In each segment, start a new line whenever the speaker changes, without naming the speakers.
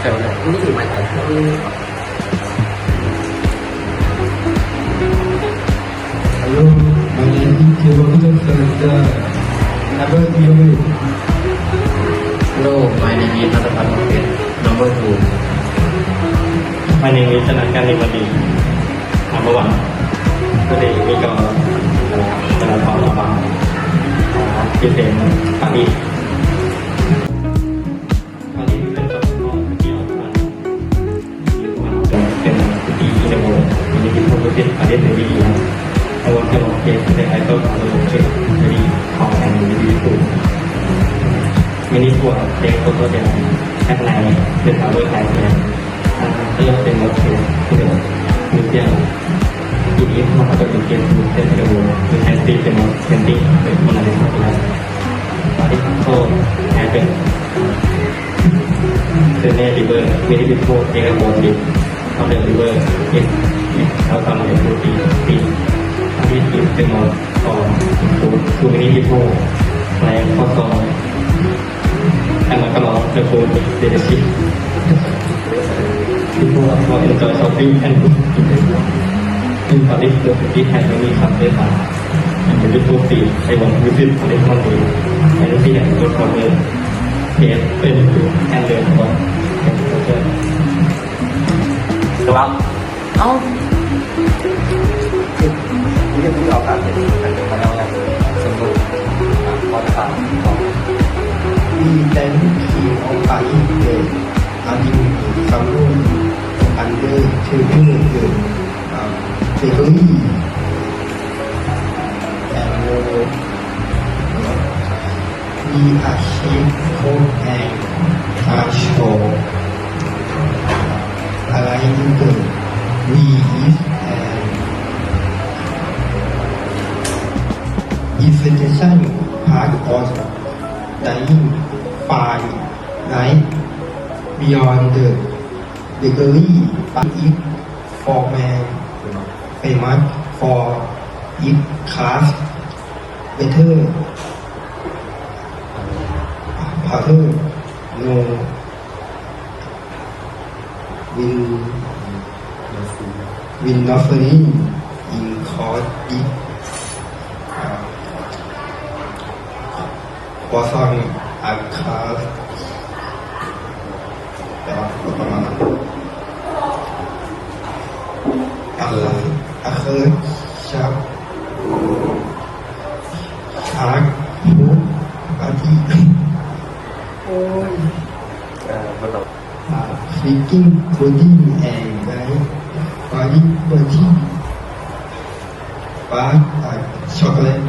Hello,
my name is Kilometer Center. Number 3.
Hello, my name is Nathan Market, number 2.
My name is Chanakan Nimadi, number 1. Today we go to talk about Japan, Paris. Paris เป็นสถานที่ท่องเที่ยวเป็นที่ในโลกมีที่ท่องเที่ยวประเทศดีๆ I want to locate the Eiffel Tower very tall and beautiful. Many people take photos there at night. The tower has the most museum. It is one of the biggest museums in the world. You can see the most painting the Mona Lisa there. But it also has the river. Many people take a boat on the river. It out on the sea. This is the most for many people like also and along the food leadership. People also enjoy shopping and in Paris the city has many cafes and beautiful streets. I want to visit Paris one day and see and go for the taste, food and learn about culture.
ครับเอ้าที่จะออกการเป็นมาแล้วนะสมมุติพอถามของ
Identity of Paris are in some room under table bakery and we achieve code and show aligning the we is and invitation part of dining by night beyond the bakery but it format famous for its class better powder no win in cause it was on a class แต่ว่าประมาณชักพูดปาที่โอ้ยspeaking coding and guide body chocolate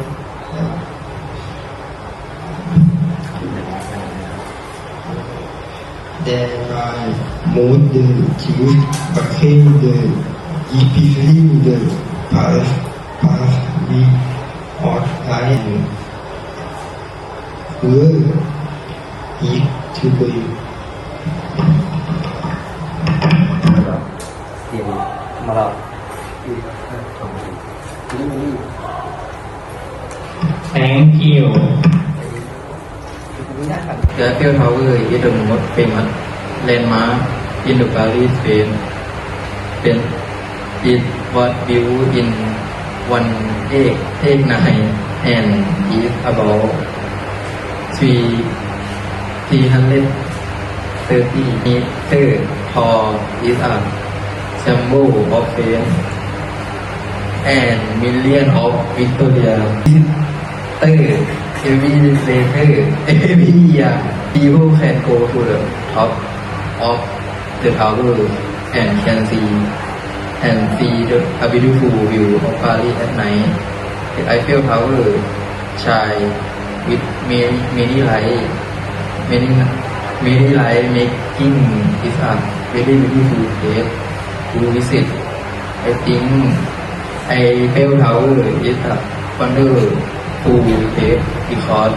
There are more the juice, became the epiphany, the past we outline were it to be.
มาแล้ว
Thank you.
The Eiffel Tower is the most famous landmark in the Paris, Spain. It was built in 1889 and is about 330 meters tall. It is a symbol of faith and millions of Victoria visitors every year. People can go to the top of the tower and can see a beautiful view of Paris at night. The Eiffel Tower shine with many lights, making it a very beautiful place to visit. I think Eiffel Tower is a wonderful place because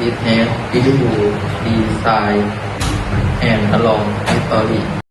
it has beautiful design and a long history.